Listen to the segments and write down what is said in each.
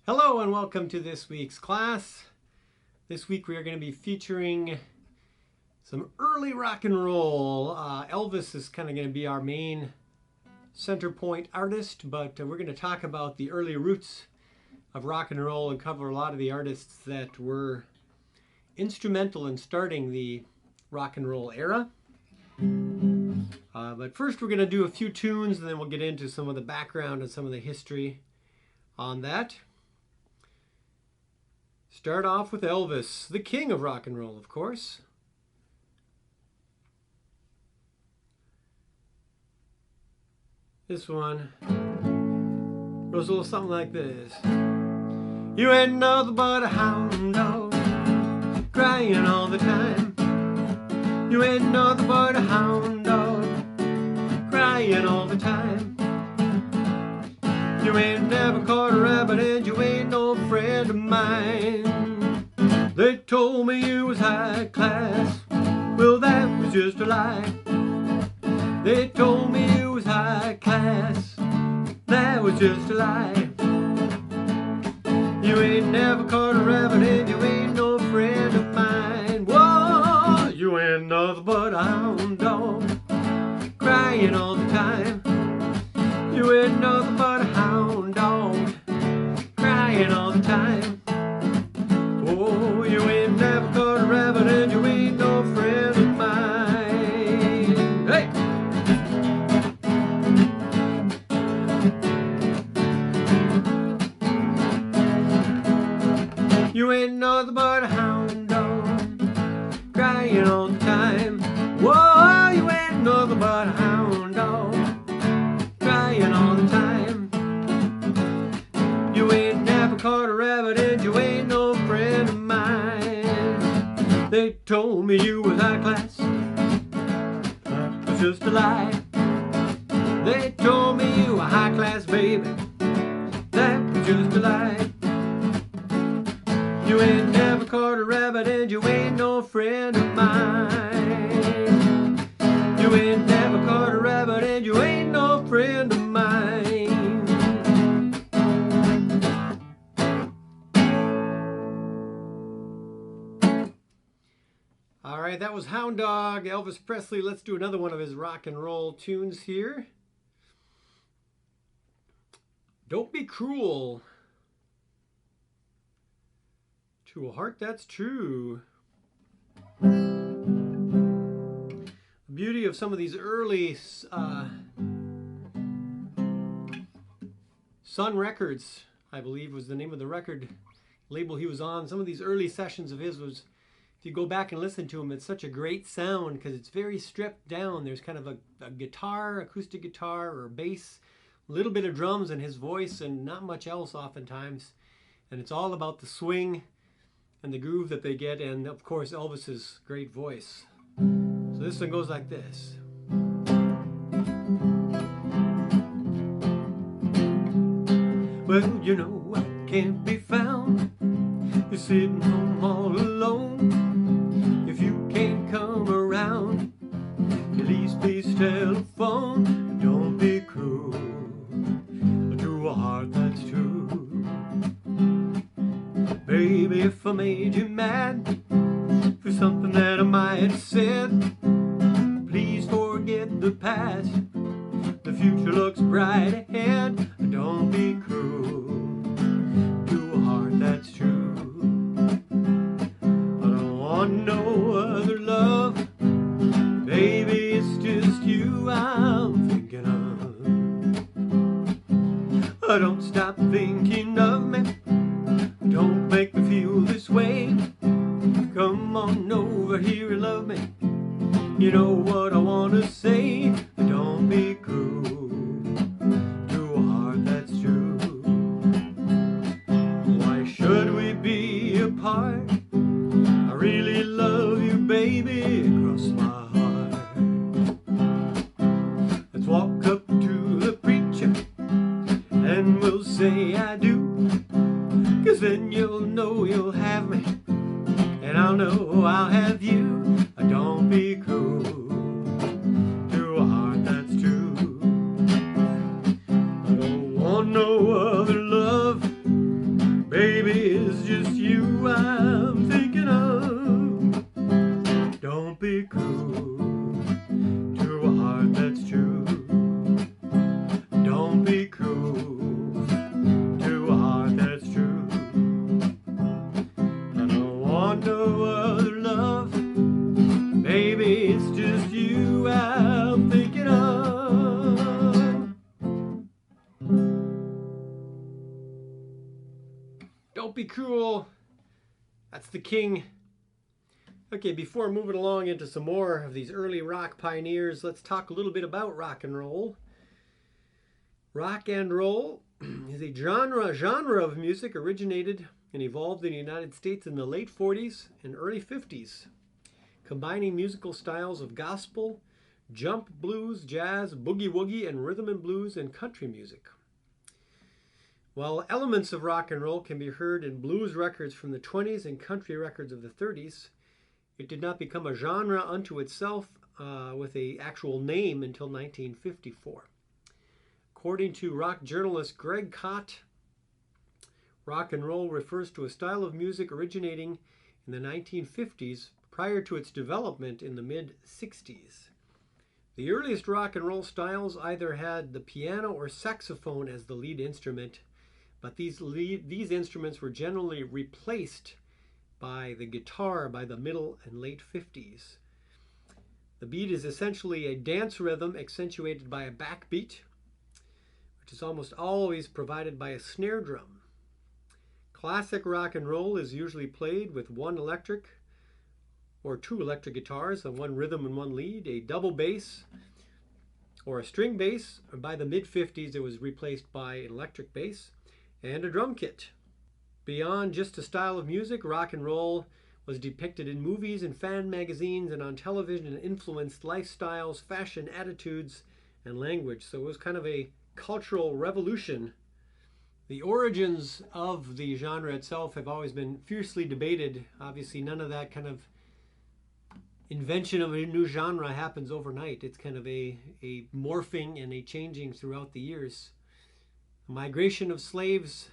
Hello and welcome to this week's class. This week we are going to be featuring some early rock and roll. Elvis is kind of going to be our main center point artist, but we're going to talk about the early roots of rock and roll and cover a lot of the artists that were instrumental in starting the rock and roll era. But first we're going to do a few tunes and then we'll get into some of the background and some of the history on that. Start off with Elvis, the king of rock and roll, of course. This one goes a little something like this. You ain't nothing but a hound dog, crying all the time. You ain't nothing but a hound dog, crying all the time. You ain't never caught a rabbit and you ain't no friend of mine. They told me you was high class, well that was just a lie. They told me you was high class, that was just a lie. You ain't never caught a rabbit and you ain't no friend of mine. Whoa, you ain't nothing but a hound dog, crying all the time. You ain't nothing but a hound dog, crying all the time. Oh, you ain't never caught a rabbit and you ain't no friend of mine. Hey! You ain't nothing but a hound dog, crying all the time. Whoa, you ain't nothing but a hound dog, crying all the time. You ain't never caught a rabbit and you ain't no friend of mine. They told me you was high class, that was just a lie. They told me you were high class, baby, that was just a lie. You ain't never caught a rabbit and you ain't no friend of mine. You ain't never caught a rabbit and you ain't no friend of mine. All right, that was Hound Dog, Elvis Presley. Let's do another one of his rock and roll tunes here. Don't Be Cruel. To a heart that's true. The beauty of some of these early Sun Records, I believe was the name of the record label he was on. Some of these early sessions of his was, if you go back and listen to them, it's such a great sound because it's very stripped down. There's kind of a guitar, acoustic guitar or bass, a little bit of drums and his voice and not much else oftentimes. And it's all about the swing and the groove that they get, and of course Elvis's great voice. So this one goes like this. Well, you know I can't be found, you're sitting home all alone. If you can't come around, at least please telephone. Don't be cruel to a heart that's true. Baby, if I made you mad for something that I might have said, please forget the past. The future looks bright ahead. Don't be cruel to a heart that's true. I don't want no other love. Baby, it's just you I'm thinking of. Don't stop thinking of me. Don't make me feel this way. Come on over here and love me. You know what I want to say. Don't be cruel to a heart that's true. Why should we be apart? I really love you, baby, across my heart. Let's walk up to the preacher and we'll say I do. 'Cause then you'll know you'll have me, and I'll know I'll have you. Don't be cruel to a That's the king. Okay, before moving along into some more of these early rock pioneers, let's talk a little bit about rock and roll. Rock and roll is a genre of music originated and evolved in the United States in the late 40s and early 50s, combining musical styles of gospel, jump blues, jazz, boogie woogie, and rhythm and blues and country music. While elements of rock and roll can be heard in blues records from the 20s and country records of the 30s, it did not become a genre unto itself with an actual name until 1954. According to rock journalist Greg Kot, rock and roll refers to a style of music originating in the 1950s prior to its development in the mid-60s. The earliest rock and roll styles either had the piano or saxophone as the lead instrument, but these instruments were generally replaced by the guitar by the middle and late 50s. The beat is essentially a dance rhythm accentuated by a backbeat, which is almost always provided by a snare drum. Classic rock and roll is usually played with one electric or two electric guitars, and one rhythm and one lead, a double bass or a string bass. By the mid-50s, it was replaced by an electric bass and a drum kit. Beyond just a style of music, rock and roll was depicted in movies and fan magazines and on television and influenced lifestyles, fashion, attitudes, and language. So it was kind of a cultural revolution. The origins of the genre itself have always been fiercely debated. Obviously, none of that kind of invention of a new genre happens overnight. It's kind of a morphing and a changing throughout the years. The migration of slaves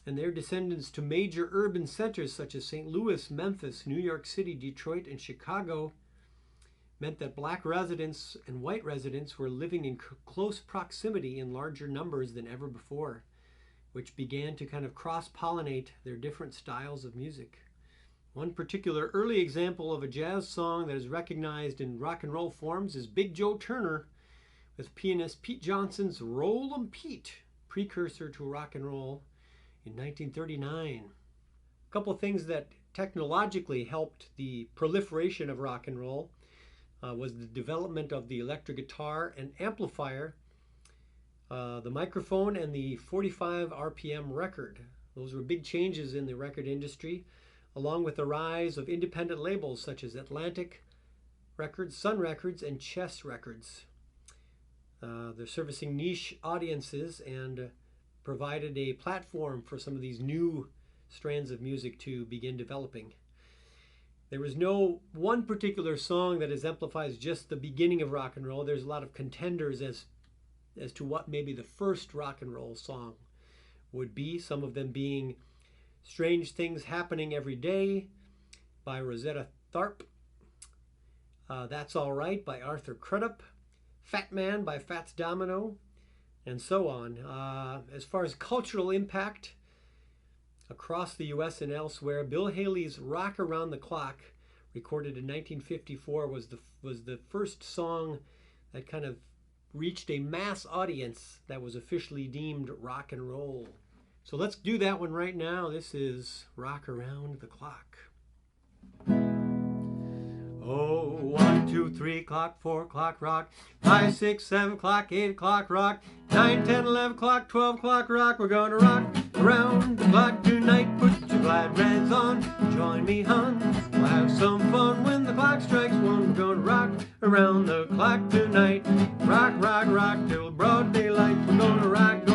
and their descendants to major urban centers such as St. Louis, Memphis, New York City, Detroit, and Chicago meant that black residents and white residents were living in close proximity in larger numbers than ever before, which began to kind of cross-pollinate their different styles of music. One particular early example of a jazz song that is recognized in rock and roll forms is Big Joe Turner with pianist Pete Johnson's Roll'em Pete, precursor to rock and roll in 1939. A couple of things that technologically helped the proliferation of rock and roll was the development of the electric guitar and amplifier, the microphone, and the 45 RPM record. Those were big changes in the record industry, along with the rise of independent labels such as Atlantic Records, Sun Records, and Chess Records. They're servicing niche audiences and provided a platform for some of these new strands of music to begin developing. There was no one particular song that exemplifies just the beginning of rock and roll. There's a lot of contenders as to what maybe the first rock and roll song would be, some of them being Strange Things Happening Every Day by Rosetta Tharpe, That's All Right by Arthur Crudup, Fat Man by Fats Domino, and so on. As far as cultural impact across the U.S. and elsewhere, Bill Haley's Rock Around the Clock, recorded in 1954, was the first song that kind of reached a mass audience that was officially deemed rock and roll. So let's do that one right now. This is Rock Around the Clock. Oh, 1, 2, 3 o'clock, 4 o'clock, rock. 5, 6, 7 o'clock, 8 o'clock, rock. 9, 10, 11 o'clock, 12 o'clock, rock. We're gonna rock around the clock tonight. Put your glad rags on, join me, hon. We'll have some fun when the clock strikes 1. We're gonna rock around the clock tonight. Rock, rock, rock till broad daylight. We're gonna rock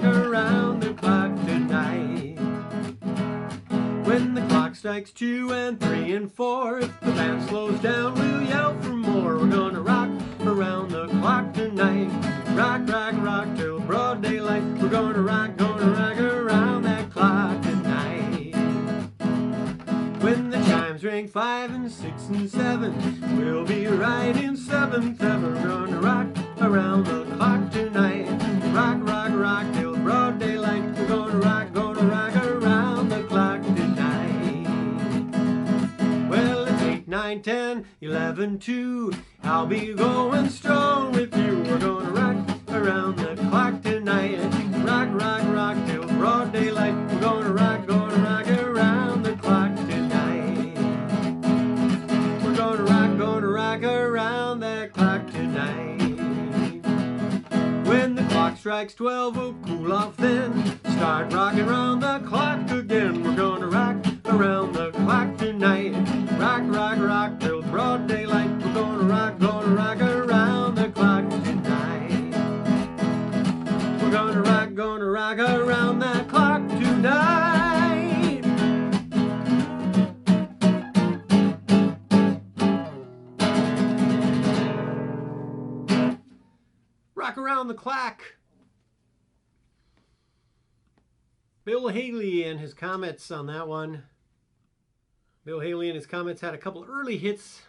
around the clock tonight. When the clock strikes 2 and 3 and 4, if the band slows down, we'll yell for more. We're gonna rock around the clock tonight. Rock, rock, rock till broad daylight. We're gonna rock around that clock tonight. When the chimes ring 5 and 6 and 7, we'll be right in 7th heaven. We're gonna rock around the clock tonight. Rock, rock, rock till broad daylight. We're gonna rock around the clock tonight. Well, it's 8, 9, 10, 11, 2. I'll be going strong with you. We're gonna rock around the clock tonight. Rock, rock, rock till broad daylight. We're gonna rock around the clock tonight. clock strikes 12, we'll cool off then. Start rocking around the clock again. We're gonna rock around the clock tonight. Rock, rock, rock till broad daylight. We're gonna rock around the clock tonight. We're gonna rock around that clock tonight. Rock around the clock. Bill Haley and his Comets on that one. Bill Haley and his Comets had a couple early hits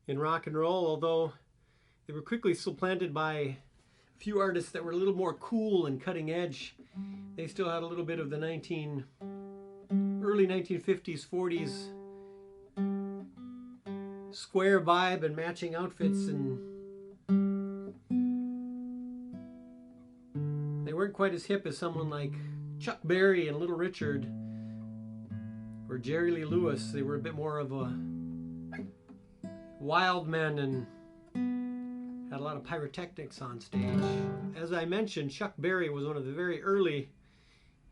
in rock and roll, although they were quickly supplanted by a few artists that were a little more cool and cutting edge. They still had a little bit of the early 1950s, 40s square vibe and matching outfits, and they weren't quite as hip as someone like Chuck Berry and Little Richard or Jerry Lee Lewis. They were a bit more of a wild men and had a lot of pyrotechnics on stage. As I mentioned, Chuck Berry was one of the very early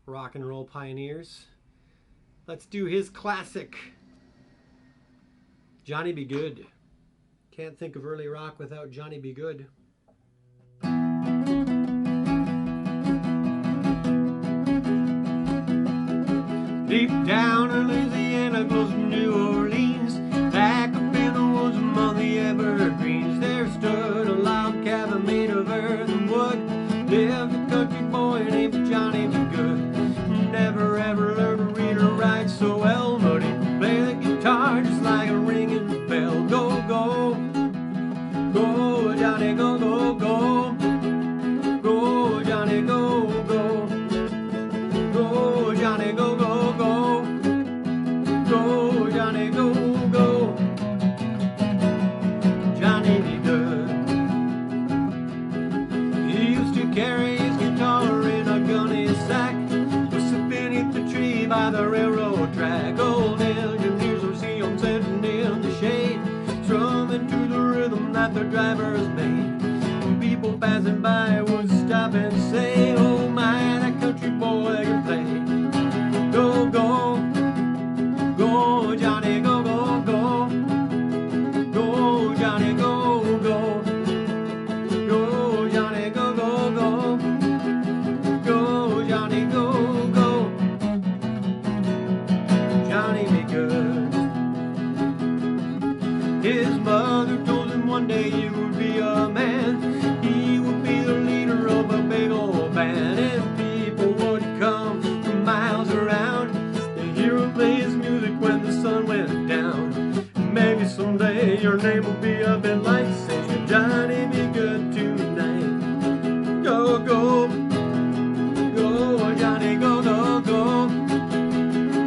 rock and roll pioneers. Let's do his classic, Johnny B. Good. Can't think of early rock without Johnny B. Good. Deep down in Louisiana, close to New Orleans, back up in the woods among the evergreens, there stood a log cabin made of earth and wood. Lived a country boy named Johnny B. Good. Never ever learned to read or write so well, but he could play the guitar just like a ringing bell. Go, go, go, Johnny, go, go, go. Go, Johnny, go, go. Go, Johnny, go, go, go. Go, Johnny, go, go. Johnny B. Good. He used to carry his guitar in a gunny sack, was sit beneath the tree by the railroad track. Old engineers would see him sitting in the shade, strumming to the rhythm that the drivers made. People passing by would stop and say, oh my, that country boy can play. Go, go, go, Johnny, go, go, go. Go, Johnny, go, go. Go, Johnny, go, go, go. Go, Johnny, go, go. Johnny be good. His mother told him one day you would be a man. He would be the leader of a big old band, and people would come from miles around to hear him play his music when the sun went down. Maybe someday your name will be up in lights saying, Johnny be good tonight. Go, go, go, Johnny, go, go, go.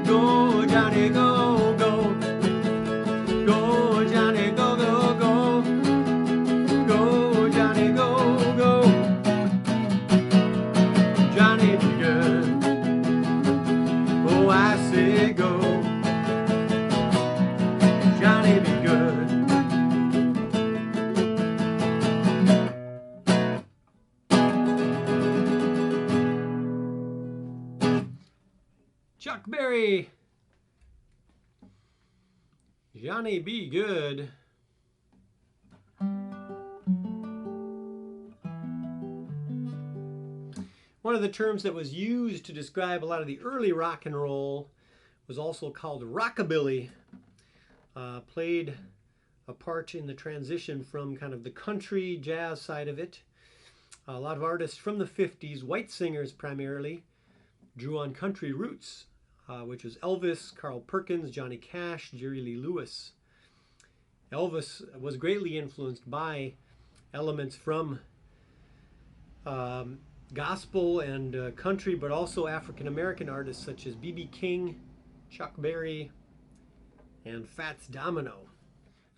Go, Johnny, go, go. Go, Johnny, go, go, go. Go, Johnny, go, go. Johnny be good. Oh, I say go. Johnny be good. Chuck Berry. Johnny be good. One of the terms that was used to describe a lot of the early rock and roll was also called rockabilly. Played a part in the transition from kind of the country jazz side of it. A lot of artists from the 50s, white singers primarily, drew on country roots, which was Elvis, Carl Perkins, Johnny Cash, Jerry Lee Lewis. Elvis was greatly influenced by elements from gospel and country, but also African-American artists such as B.B. King, Chuck Berry, and Fats Domino.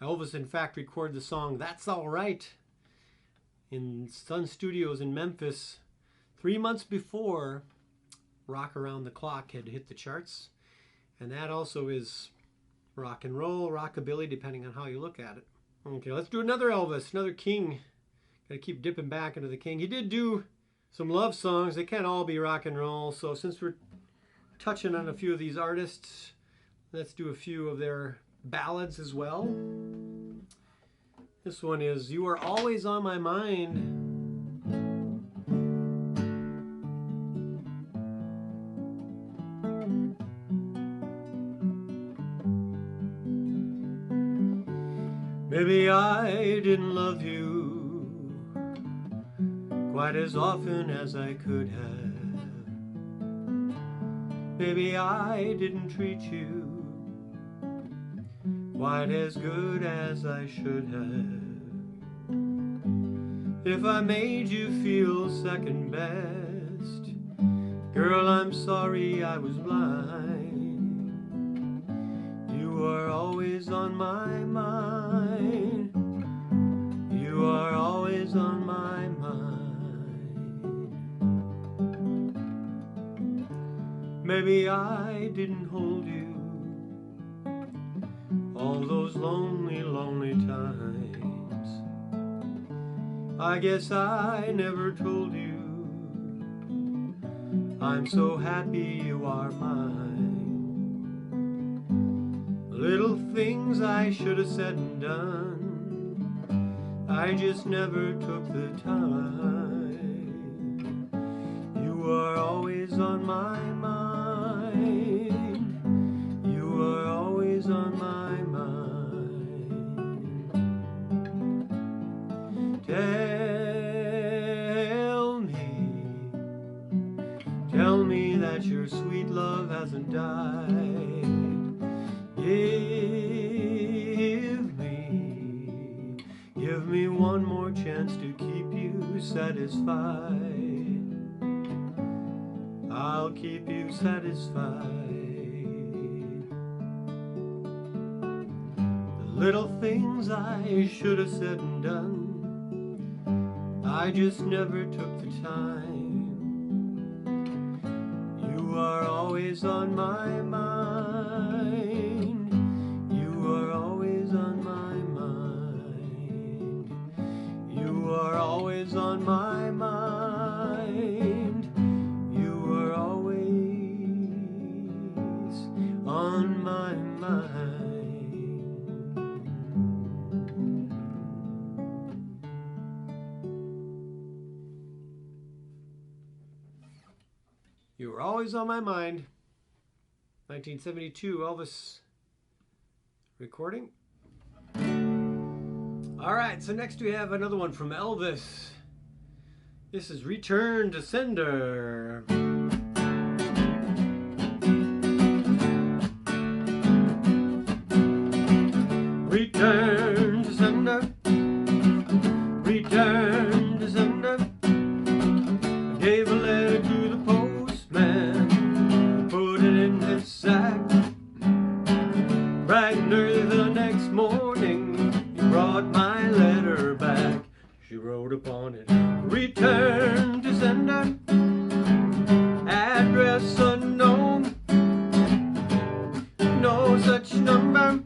Elvis, in fact, recorded the song That's All Right in Sun Studios in Memphis 3 months before Rock Around the Clock had hit the charts. And that also is rock and roll, rockabilly, depending on how you look at it. Okay, let's do another Elvis, another king. Gotta keep dipping back into the King. He did do some love songs. They can't all be rock and roll. So since we're touching on a few of these artists, let's do a few of their ballads as well. This one is You Are Always on My Mind. Maybe I didn't love you quite as often as I could have. Maybe I didn't treat you quite as good as I should have. If I made you feel second best, girl, I'm sorry I was blind. You are always on my mind. You are always on my mind. Maybe I didn't hold you all those lonely, lonely times. I guess I never told you I'm so happy you are mine. Little things I should have said and done, I just never took the time. You are always on my mind. You are always on my mind. Tell me that your sweet love hasn't died. Give me one more chance to keep you satisfied. I'll keep you satisfied. The little things I should have said and done, I just never took the time. You are always on my mind. You are always on my mind. You are always on my mind. You are always on my mind. You are always on my mind. 1972 Elvis recording. All right, so next we have another one from Elvis. This is Return to Sender. Return to sender. Return to sender. I gave a letter to the postman, put it in his sack. Bright and early the next morning, he brought my letter back. She wrote upon it, return to sender, address unknown, no such number,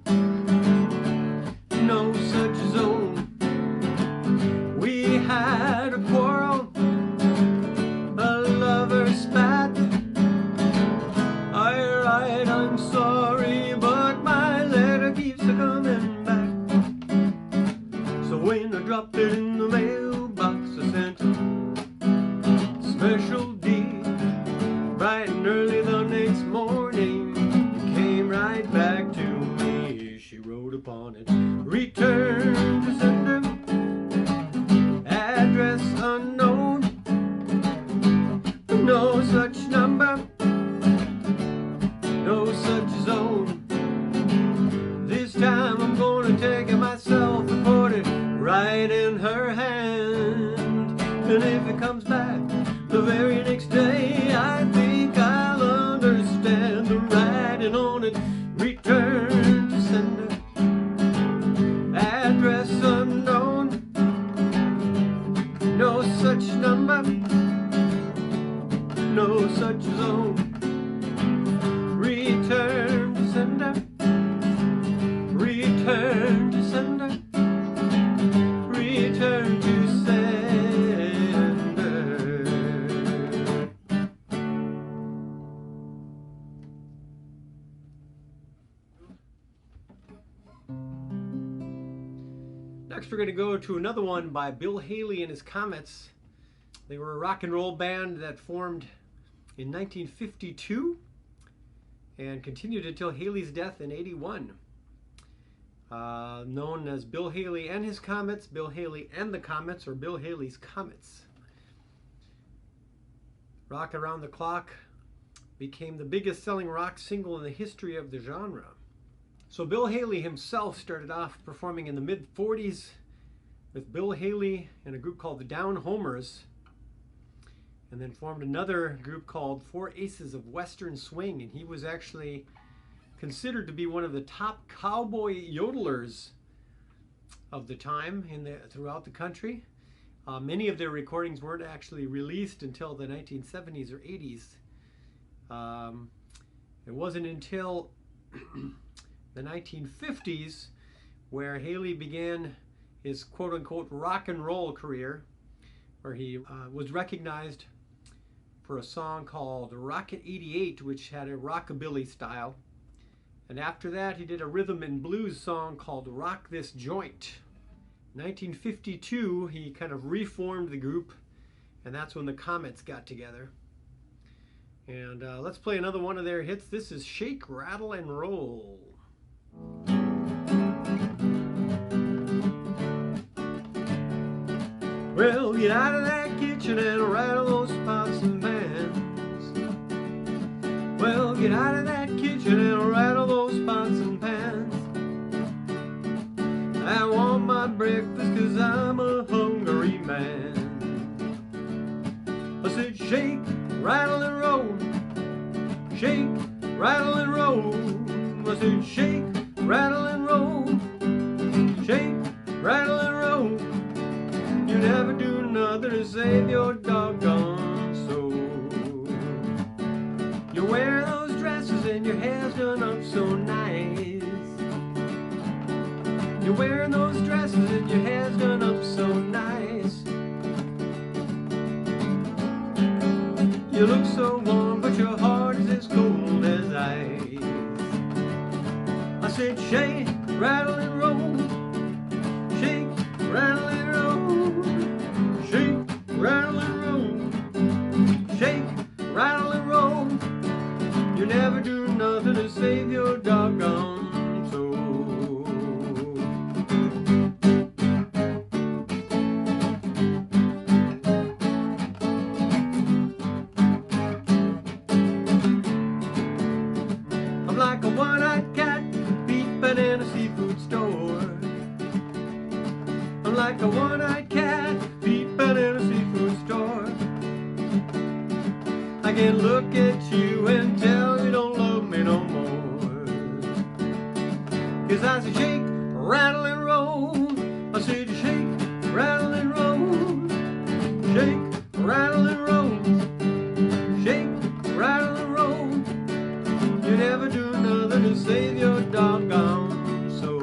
no such zone. We had a quarrel, a lover spat. I write, I'm sorry, but my letter keeps coming back. So when I dropped it in the mailbox, I sent a special deed. Bright and early the next morning, it came right back to me. She wrote upon it, return to sender, address unknown, no such number, no such zone. This time I'm gonna take it myself and put it right in her hand. And if it comes back the very next day, I think I'll understand the writing on it. Return to sender, address unknown, no such number, no such zone. Return to sender, return to sender, return to sender. we're going to go to another one by Bill Haley and his Comets. They were a rock and roll band that formed in 1952 and continued until Haley's death in '81. Known as Bill Haley and his Comets, Bill Haley and the Comets, or Bill Haley's Comets. Rock Around the Clock became the biggest selling rock single in the history of the genre. So Bill Haley himself started off performing in the mid-40s with Bill Haley and a group called the Down Homers, and then formed another group called Four Aces of Western Swing, and he was actually considered to be one of the top cowboy yodelers of the time throughout the country. Many of their recordings weren't actually released until the 1970s or 80s. It wasn't until the 1950s where Haley began his quote-unquote rock and roll career, where he was recognized for a song called Rocket 88, which had a rockabilly style. And after that, he did a rhythm and blues song called Rock This Joint. In 1952, he kind of reformed the group, and that's when the Comets got together. And let's play another one of their hits. This is Shake, Rattle, and Roll. Well, get out of that kitchen and rattle those pots and pans. Well, get out of that kitchen and rattle those pots and pans. I want my breakfast 'cause I'm a hungry man. I said shake, rattle and roll. Shake, rattle and roll. I said shake, rattle and roll. Shake, rattle and roll. You never do nothing to save your doggone soul. You wear those dresses and your hair's done up so nice. You're wearing those dresses and your hair's done up so nice. You look so warm, but your heart is as cold as ice. I said shake, rattle and roll. Shake, rattle and roll. Shake, rattle and roll. Shake, rattle and roll. You never do nothing to save your doggone soul. I'm like a one-eyed cat peeping in a seafood store. I'm like a one-eyed cat peeping in a seafood store. I can look at you and tell you don't love me no more. 'Cause I said shake, rattle and roll. I said shake, rattle and roll. Shake, rattle and roll. Shake, rattle and roll. You never do nothing to save your doggone soul.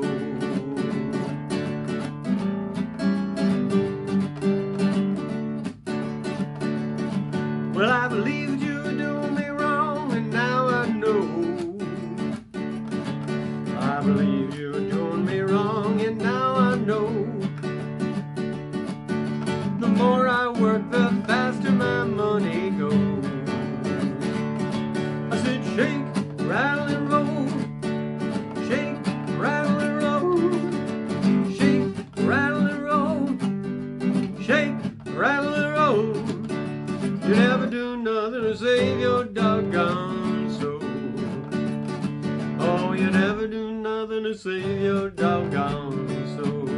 Well, I believed you were doing me wrong, and now I know. I believe you were doing me wrong, and now I know. The more I work, the faster my money goes. I said shake, rattle and roll. Shake, rattle and roll. Shake, rattle and roll. Shake, rattle and roll. You never do nothing to save your doggone soul. Oh, you never do nothing to save your doggone soul.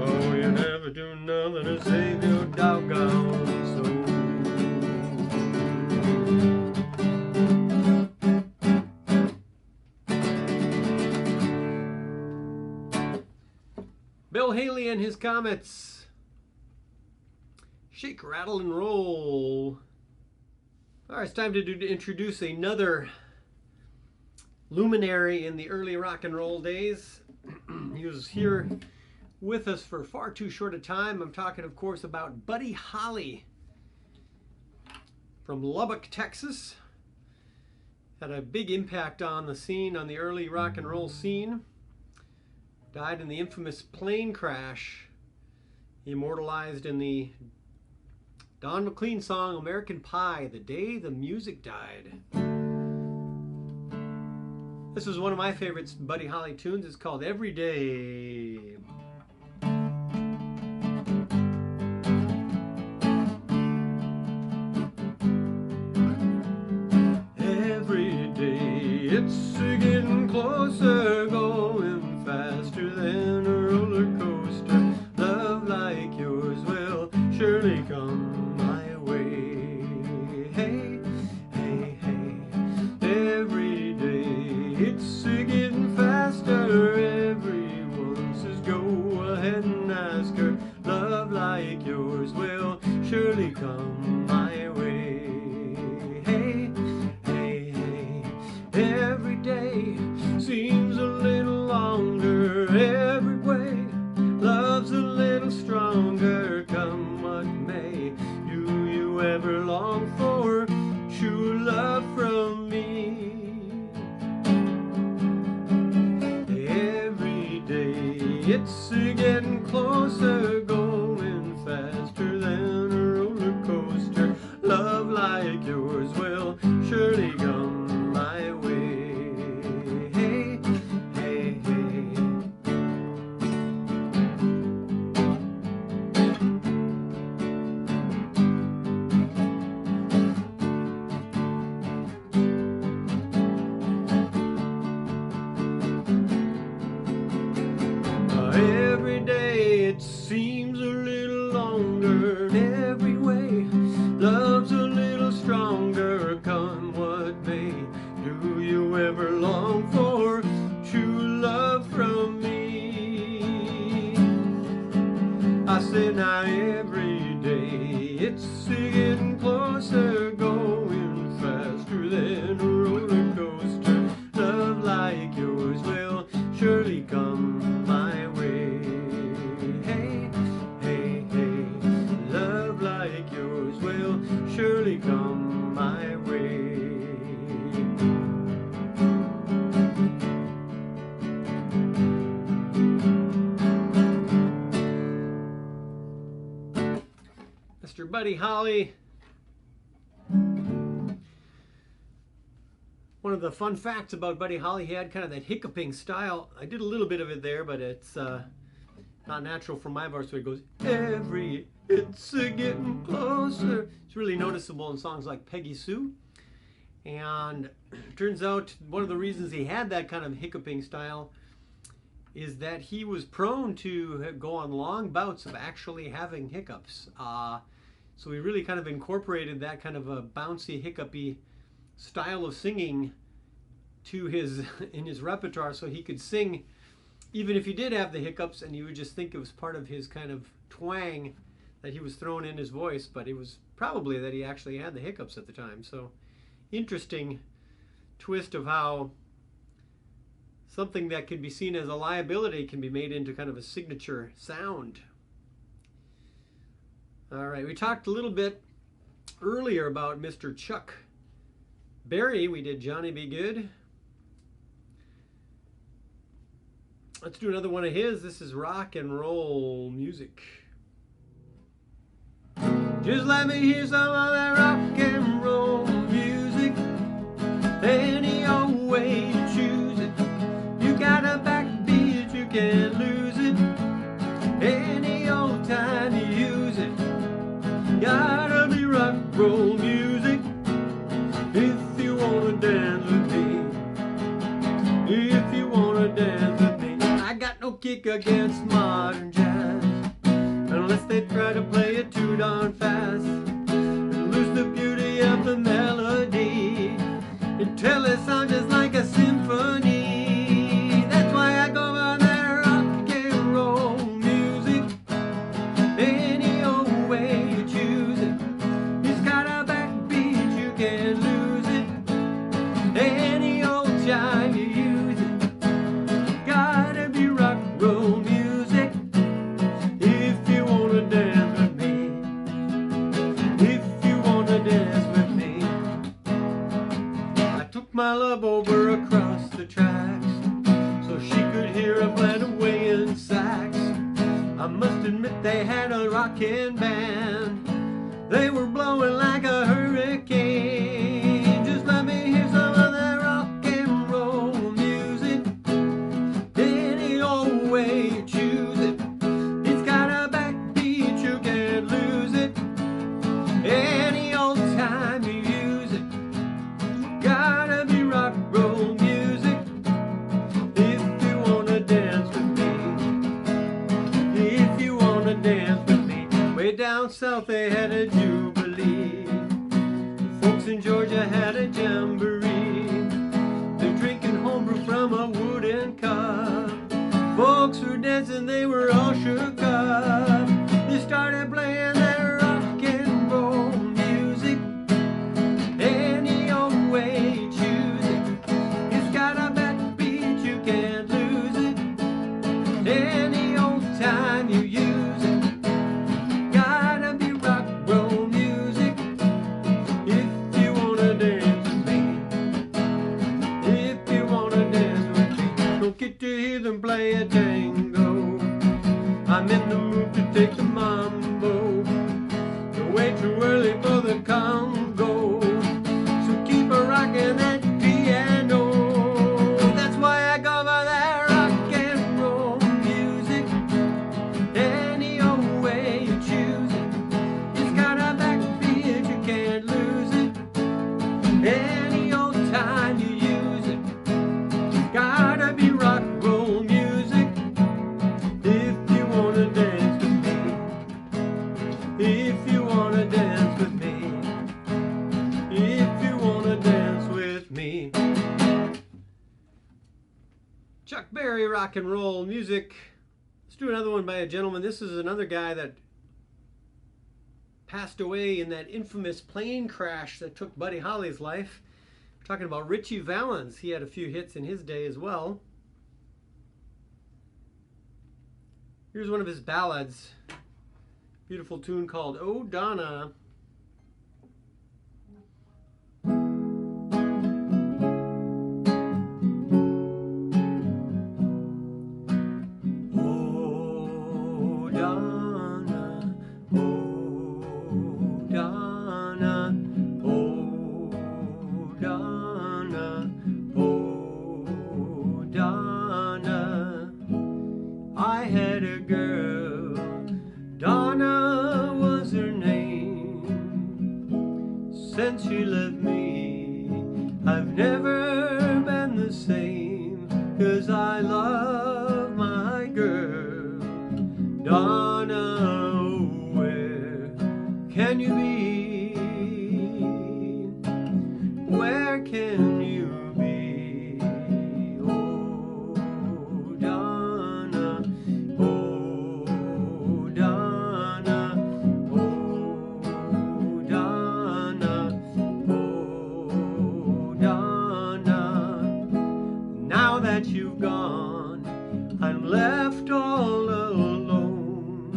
Oh, you never do nothing to save your doggone soul. Bill Haley and his Comets. Shake, rattle, and roll. All right, it's time to introduce another luminary in the early rock and roll days. He was here with us for far too short a time. I'm talking, of course, about Buddy Holly from Lubbock, Texas. Had a big impact on the scene, on the early rock and roll scene. died in the infamous plane crash immortalized in the Don McLean song American Pie, The Day the Music Died. This was one of my favorites Buddy Holly tunes. It's called Every Day. Every day it's getting closer, going faster than a roller coaster. Love like yours will surely come my way. Hey, hey, hey. Every day it's getting faster. Everyone says go ahead and ask her. Love like yours will surely come my way. Hey, hey, hey. Every day seems a little longer. Every way love's a little stronger. Come what may, do you ever long for true love from me? Every day it's getting closer, going faster than a roller coaster. Love like yours will surely come my way. Hey, hey, hey. Every day it seems a little longer, and every way love's a little stronger. Come what may, do you ever long for true love from me? I said now every day it's getting closer, going faster than a roller coaster. Love like yours will surely come my way. Hey, hey, hey. Love like yours will surely come my way. Mr. Buddy Holly. One of the fun facts about Buddy Holly, he had kind of that hiccuping style. I did a little bit of it there, but it's not natural for my voice, so it goes, it's getting closer. It's really noticeable in songs like Peggy Sue. And it turns out one of the reasons he had that kind of hiccuping style is that he was prone to go on long bouts of actually having hiccups. So he really kind of incorporated that kind of a bouncy, hiccupy style of singing to in his repertoire, so he could sing even if he did have the hiccups, and you would just think it was part of his kind of twang that he was throwing in his voice, but it was probably that he actually had the hiccups at the time. So interesting twist of how something that could be seen as a liability can be made into kind of a signature sound. All right, we talked a little bit earlier about Mr. Chuck Berry. We did Johnny Be Good. Let's do another one of his. This is rock and roll music. Just let me hear some of that rock and roll music. Any old way you choose it. You got a backbeat, you can't lose it. Any old time you use it. Gotta be rock and roll music. If you wanna dance with me. If you wanna dance with me. I got no kick against modern jazz, unless they try to play it too darn fast and lose the beauty of the melody until it sounds just like a symphony. That's why I go by that rock and roll music. Any old way you choose it. It's got a backbeat, you can't lose it. Any old time you use it. Gotta be rock and roll music. If you wanna dance with me. admit they had a rockin' band. They were blowing like a hurricane. Just let me hear some of that rock and roll music. Any old way you choose it. It's got a backbeat, you can't lose it. Any old time you use it. Gotta be rock roll music. If you wanna dance with me. If you wanna dance with me. Way down south they had a jubilee. The folks in Georgia had a jamboree. They're drinking homebrew from a wooden cup. Folks were dancing, they were all shook up. They started playing their rock and roll music. Any old way you choose it. It's got a backbeat, you can't lose it. Any old time you use it. Gotta be rock roll music. If you wanna dance with me. If you wanna dance with me. Don't get to hear them play a tango. I'm in the mood to take the mambo. You're way too early for the Congo. So keep a rockin' that piano. That's why I go for that rock and roll music. Any old way you choose it. It's got a backbeat, you can't lose it. Any old time you use it. Gotta be rock roll music. If you wanna dance with me. If you wanna dance with me. If you wanna dance with me. Chuck Berry rock and roll music. Let's do another one by a gentleman. This is another guy that passed away in that infamous plane crash that took Buddy Holly's life. We're talking about Ritchie Valens. He had a few hits in his day as well. Here's one of his ballads. Beautiful tune called Oh Donna. Oh Donna, oh Donna, oh Donna, oh Donna. I had a girl, Donna was her name. Since she left me, I've never been the same. 'Cause I love my girl, Donna, where can you be? Where can you be? Oh Donna, oh Donna, oh Donna, oh Donna. Now that you've gone, I'm left all alone,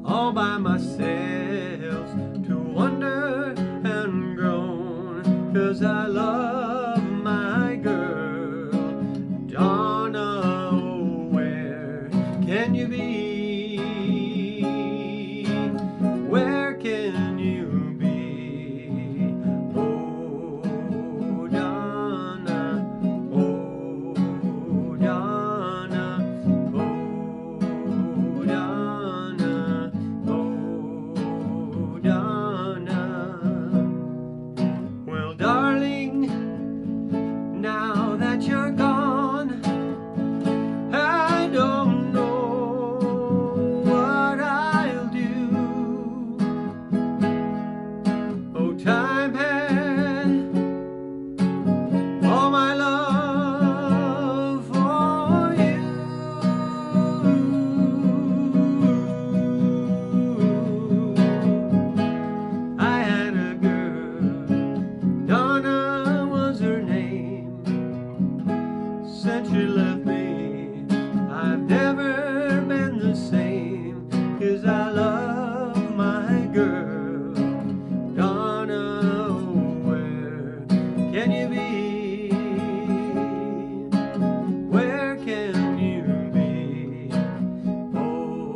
all by myself to wonder and groan. 'Cause I love my girl, Donna, where can you be? Where can you be? Oh Donna, oh Donna, oh Donna, oh Donna. Well, darling, now that you're gone, I don't know what I'll do. Oh, time had all my love for you. I had a girl, Donna was her name. Since she left me, I've never been the same. 'Cause I love my girl, Donna, where can you be? Where can you be? Oh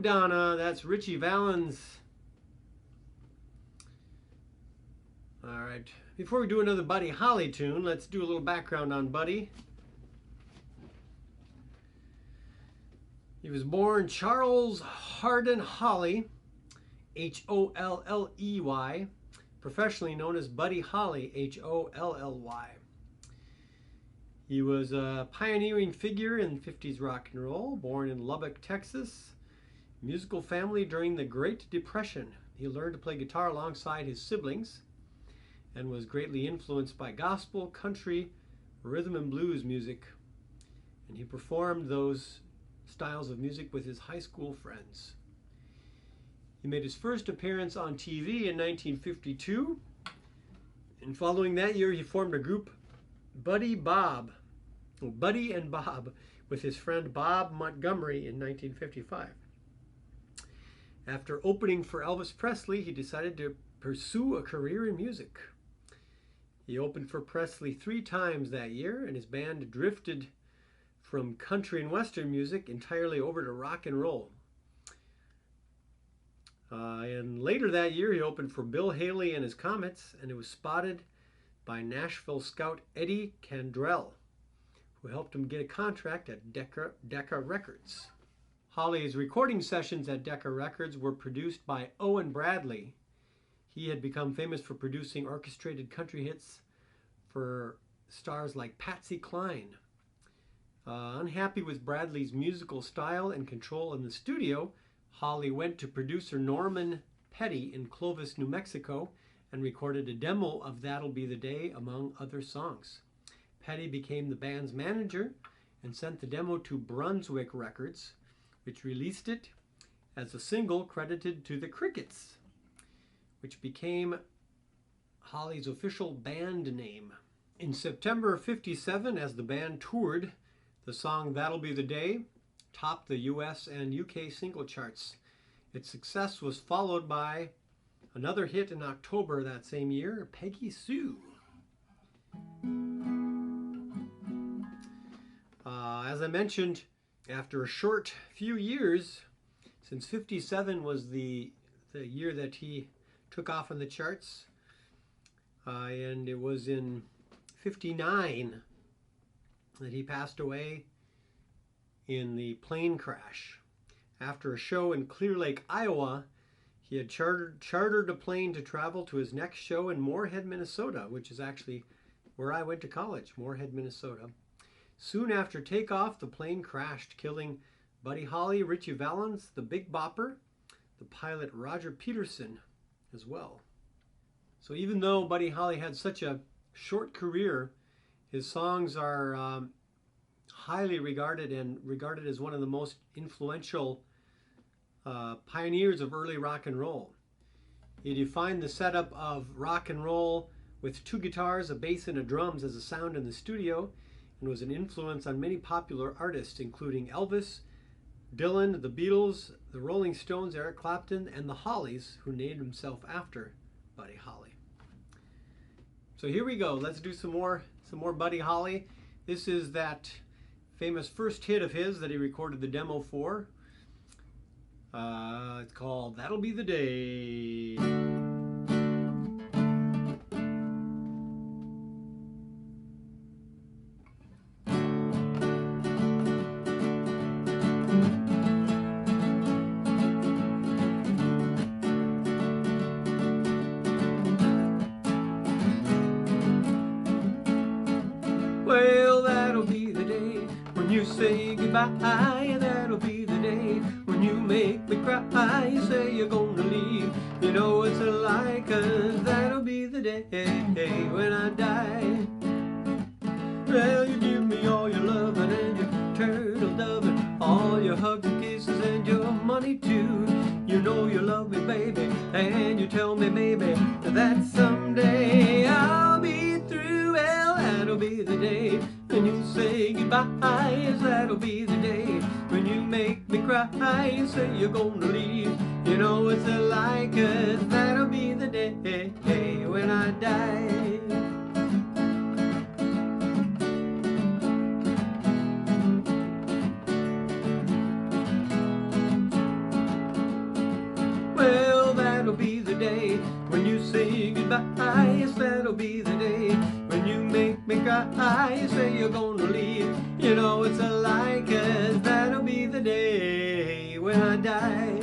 Donna, that's Ritchie Valens. All right, before we do another Buddy Holly tune, let's do a little background on Buddy. He was born Charles Hardin Holly, Holley, professionally known as Buddy Holly, Holly. He was a pioneering figure in 50s rock and roll, born in Lubbock, Texas. Musical family during the Great Depression. He learned to play guitar alongside his siblings and was greatly influenced by gospel, country, rhythm and blues music. And he performed those styles of music with his high school friends. He made his first appearance on TV in 1952. And following that year, he formed a group, Buddy and Bob, with his friend Bob Montgomery in 1955. After opening for Elvis Presley, he decided to pursue a career in music. He opened for Presley 3 times that year, and his band drifted from country and western music entirely over to rock and roll. And later that year, he opened for Bill Haley and his Comets, and it was spotted by Nashville scout Eddie Cantrell, who helped him get a contract at Decca Records. Holly's recording sessions at Decca Records were produced by Owen Bradley. He had become famous for producing orchestrated country hits for stars like Patsy Cline. Unhappy with Bradley's musical style and control in the studio, Holly went to producer Norman Petty in Clovis, New Mexico, and recorded a demo of That'll Be the Day, among other songs. Petty became the band's manager and sent the demo to Brunswick Records, which released it as a single credited to the Crickets, which became Holly's official band name. In September of '57, as the band toured, the song That'll Be the Day topped the US and UK single charts. Its success was followed by another hit in October that same year, Peggy Sue. As I mentioned, after a short few years, since '57 was the year that he took off on the charts, and it was in '59 that he passed away in the plane crash. After a show in Clear Lake, Iowa, he had chartered a plane to travel to his next show in Moorhead, Minnesota, which is actually where I went to college, Moorhead, Minnesota. Soon after takeoff, the plane crashed, killing Buddy Holly, Ritchie Valens, the Big Bopper, the pilot Roger Peterson as well. So even though Buddy Holly had such a short career, his songs are highly regarded and regarded as one of the most influential pioneers of early rock and roll. He defined the setup of rock and roll with 2 guitars, a bass, and a drums as a sound in the studio, and was an influence on many popular artists, including Elvis, Dylan, the Beatles, the Rolling Stones, Eric Clapton, and the Hollies, who named himself after Buddy Holly. So here we go. Let's do some more Buddy Holly. This is that famous first hit of his that he recorded the demo for. It's called That'll Be the Day. Well, that'll be the day when you say goodbye. That'll be the day when you make me cry. You say you're gonna leave, you know it's a lie, 'cause that'll be the day when I die. Well, you give me all your loving and your turtle doving, all your hugs and kisses and your money too. You know you love me, baby, and you tell me, baby, that someday I'll be through. Well, that'll be the day when you say goodbye. That'll be the day when you make me cry. You say you're gonna leave, you know it's a lie, 'cause that'll be the day when I die. goodbye. Yes, that'll be the day when you make me cry. You say you're gonna leave, you know it's a lie, 'cause that'll be the day when I die.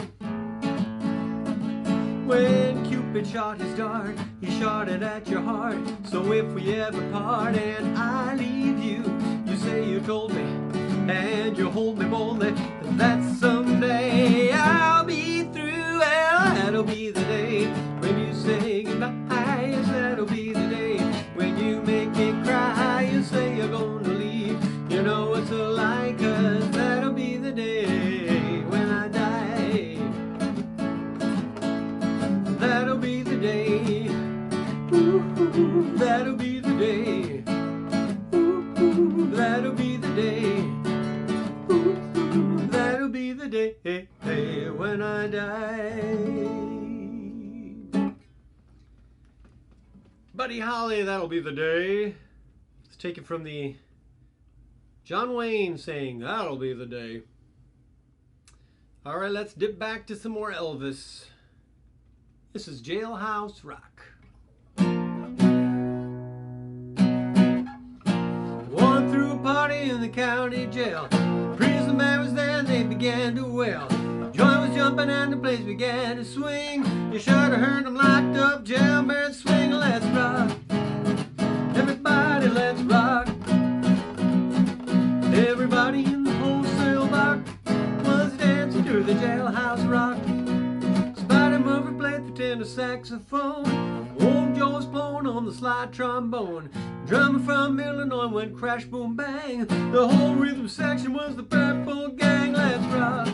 When Cupid shot his dart, he shot it at your heart. So if we ever part and I leave you, you say you told me and you hold me boldly, that someday I'll be through. Well, that'll be the day when you say goodbye. Yes, that'll be the day when you make me cry. You say you're gonna leave, you know it's a lie, 'cause that'll be the day when I die. That'll be the day. Ooh, that'll be the day. Ooh, that'll be the day. Ooh, that'll be the day when I die. Buddy Holly, that'll be the day. Let's take it from the John Wayne saying, that'll be the day. All right, let's dip back to some more Elvis. This is Jailhouse Rock. One threw a party in the county jail. Prison man was there and they began to wail. Joint was jumping and the place began to swing. You should have heard them locked up, jailbirds swing. Let's rock. Everybody, let's rock. Everybody in the wholesale block was dancing to the Jailhouse Rock. Murphy played the tenor saxophone. Old Joe was blowing on the slide trombone. Drummer from Illinois went crash, boom, bang. The whole rhythm section was the Purple Gang. Let's rock.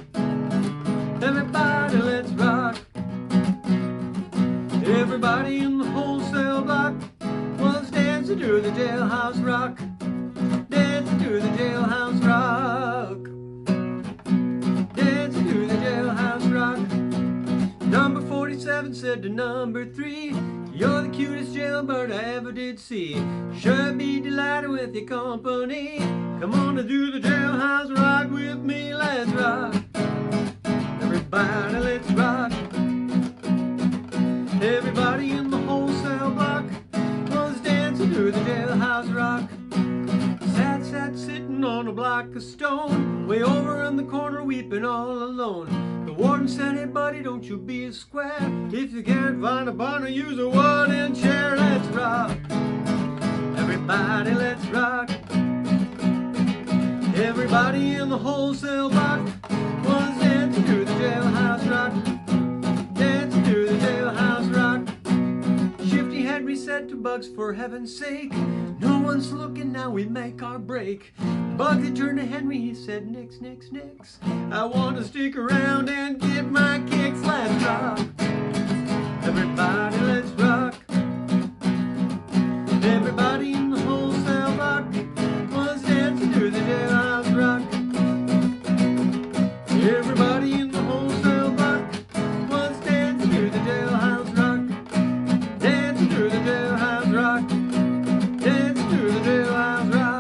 Everybody, let's rock. Everybody in the wholesale block was dancing to the Jailhouse Rock. Dancing to the Jailhouse Rock. Dancing to the Jailhouse Rock. Number 47 said to number 3, you're the cutest jailbird I ever did see. Sure be delighted with your company. Come on and do the Jailhouse Rock with me. Let's rock. Everybody, let's rock. Everybody in the wholesale block was dancing to the Jailhouse Rock. Sat sitting on a block of stone, way over in the corner weeping all alone. The warden said, hey buddy, don't you be a square. If you can't find a barn, use a wooden chair. Let's rock. Everybody, let's rock. Everybody in the wholesale block was dancing to the Jailhouse Rock. Dancing to the Jailhouse Rock. Shifty had reset to Bugs for heaven's sake. No one's looking, now we make our break. Bugsy turned to Henry, he said, nix, nix, nix. I want to stick around and get my kicks. Let's rock. Everybody, let's rock. Everybody in the wholesale block was dancing to the Jailhouse Rock. Everybody in the wholesale block was dancing to the Jailhouse Rock. Dancing to the Jailhouse Rock. Dancing to the Jailhouse Rock.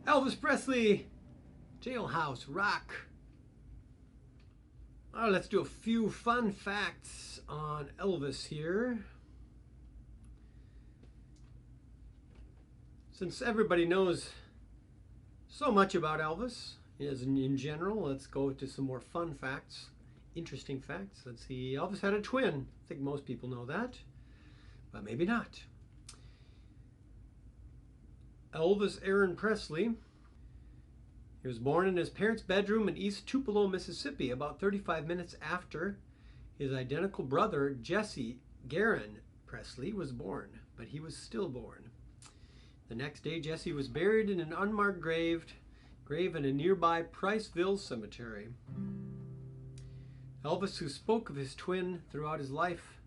Elvis Presley, Jailhouse Rock. All right, let's do a few fun facts on Elvis here. Since everybody knows so much about Elvis, as in general, let's go to some more fun facts, interesting facts. Let's see, Elvis had a twin. I think most people know that, but maybe not. Elvis Aaron Presley. He was born in his parents' bedroom in East Tupelo, Mississippi, about 35 minutes after his identical brother, Jesse Garon Presley, was born, but he was stillborn. The next day, Jesse was buried in an unmarked grave in a nearby Priceville cemetery. Elvis, who spoke of his twin throughout his life,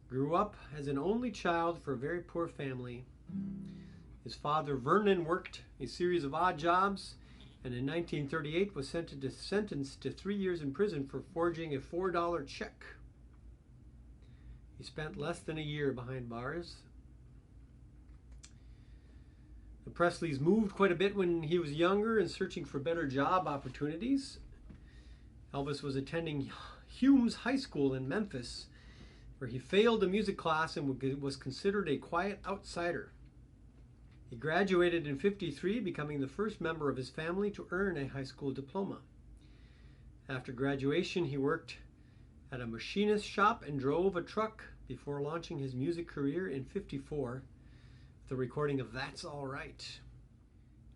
grew up as an only child for a very poor family. His father, Vernon, worked a series of odd jobs and in 1938 was sentenced to 3 years in prison for forging a $4 check. He spent less than a year behind bars. The Presleys moved quite a bit when he was younger and searching for better job opportunities. Elvis was attending Humes High School in Memphis, where he failed a music class and was considered a quiet outsider. He graduated in '53, becoming the first member of his family to earn a high school diploma. After graduation, he worked at a machinist shop and drove a truck before launching his music career in '54 with the recording of That's All Right.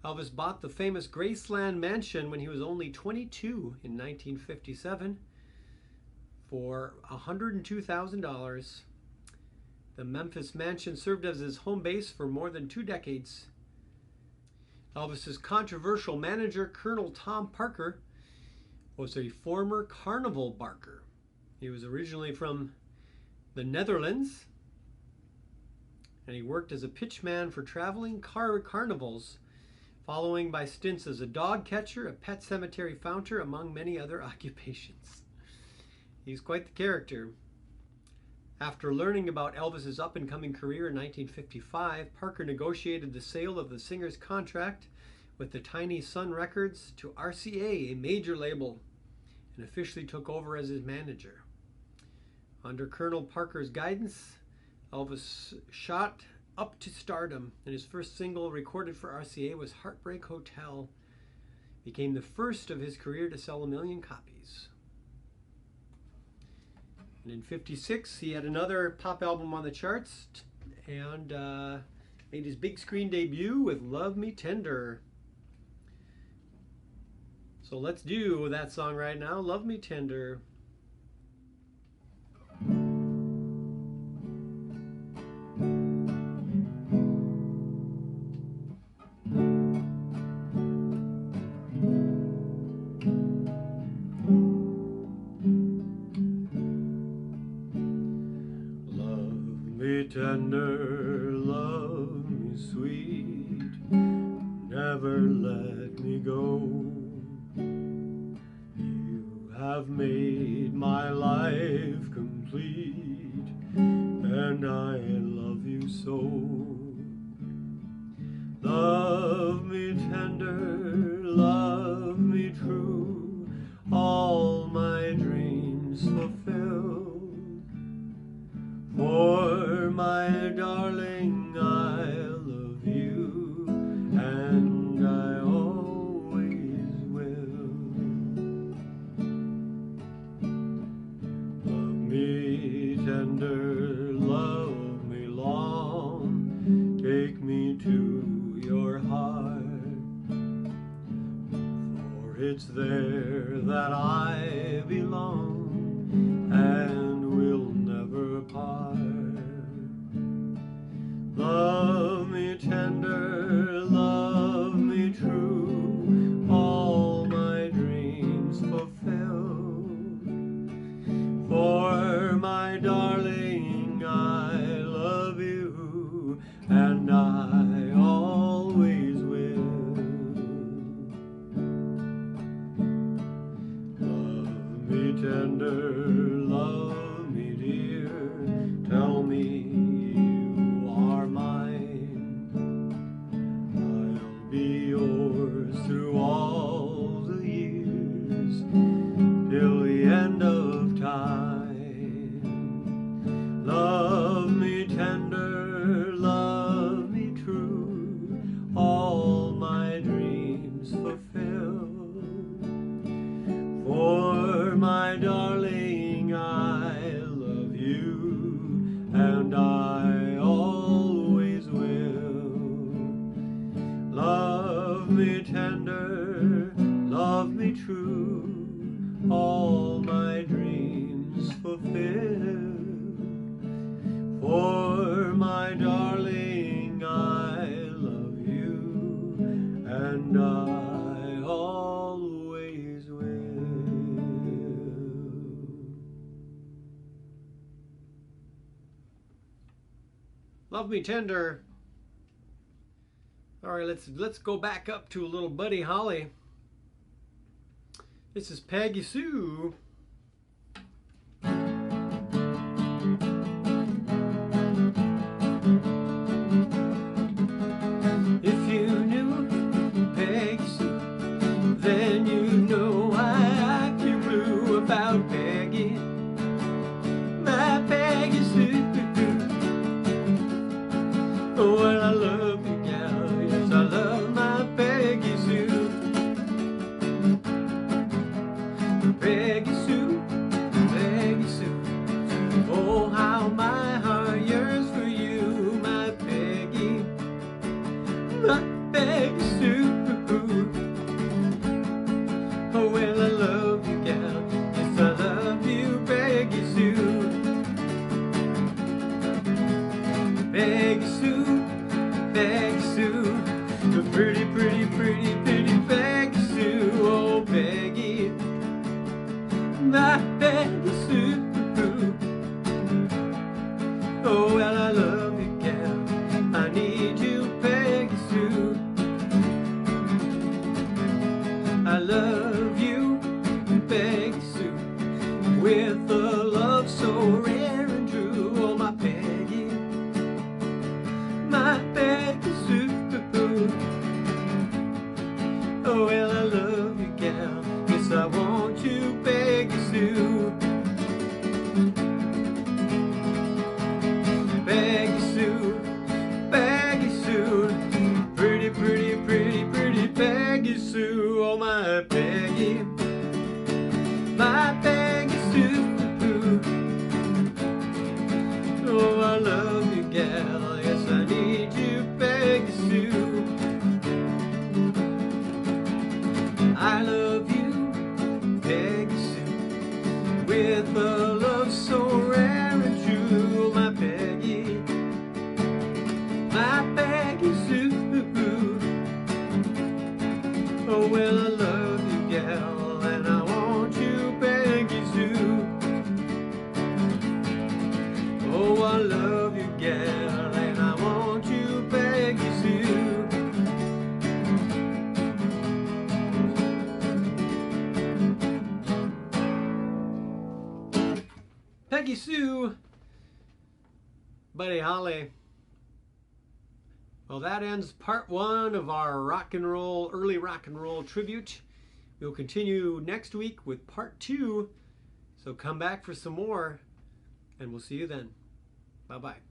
Elvis bought the famous Graceland Mansion when he was only 22 in 1957 for $102,000. The Memphis mansion served as his home base for more than 2 decades. Elvis's controversial manager, Colonel Tom Parker, was a former carnival barker. He was originally from the Netherlands, and he worked as a pitchman for traveling carnivals, following by stints as a dog catcher, a pet cemetery founder, among many other occupations. He's quite the character. After learning about Elvis's up-and-coming career in 1955, Parker negotiated the sale of the singer's contract with the Tiny Sun Records to RCA, a major label, and officially took over as his manager. Under Colonel Parker's guidance, Elvis shot up to stardom, and his first single recorded for RCA was Heartbreak Hotel. It became the first of his career to sell 1 million copies. And in '56, he had another pop album on the charts and made his big screen debut with Love Me Tender. So let's do that song right now, Love Me Tender. Tender, love me sweet, never let me go. You have made my life complete, and I love you so. Love me tender, love me true, all my dreams fulfill. For my darling, I love you, and I always will. Love me tender, love me long, take me to your heart, for it's there that I belong, and will never part. Love me tender, love me true, all my dreams fulfill. For my darling, I love you, and I always will. Love me tender, love me dear, tell me you are mine. I'll be yours through all the years, till the end of time. Love me tender, love me true, all my dreams fulfill. For my darling, I love you, and I always will. Love me tender, love me true, all my dreams fulfill. For my darling, I love you, and I always will. Love me tender. All right, let's go back up to a little Buddy Holly. This is Peggy Sue. If you about Peggy, my Peggy Sue. Oh, well, I love you, gal, yes, I love my Peggy Sue. Peggy Sue, Peggy Sue. Oh, how my heart yearns for you, my Peggy, my Peggy Sue. Oh, well, I love you, gal, yes, I love you, Peggy Sue. Peggy Sue, Peggy Sue, the pretty, pretty, pretty, pretty Peggy Sue. Oh, Peggy, my Peggy Sue. Oh, well, I love you, gal, I need you, Peggy Sue. I love you, Peggy Sue, with a love so rare and true. Oh, my Peggy, my Peggy Sue. Oh, well, I love you, gal, yes, I want you, Peggy Sue. Peggy Sue, Peggy Sue, pretty, pretty, pretty, pretty Peggy Sue. Oh, my Peggy, my Peggy Sue. Oh, I love you, gal, yes, I need you, Peggy Sue. I love you, Peggy Sue, with a love so rare and true. My Peggy, my Peggy Sue. Oh, well, I love you, gal, and I want you, Peggy Sue. Oh, I love you, gal, and I want you, Peggy Sue. Peggy Sue, Buddy Holly. Well, that ends part one of our rock and roll, early rock and roll tribute. We'll continue next week with part two. So come back for some more, and we'll see you then. Bye-bye.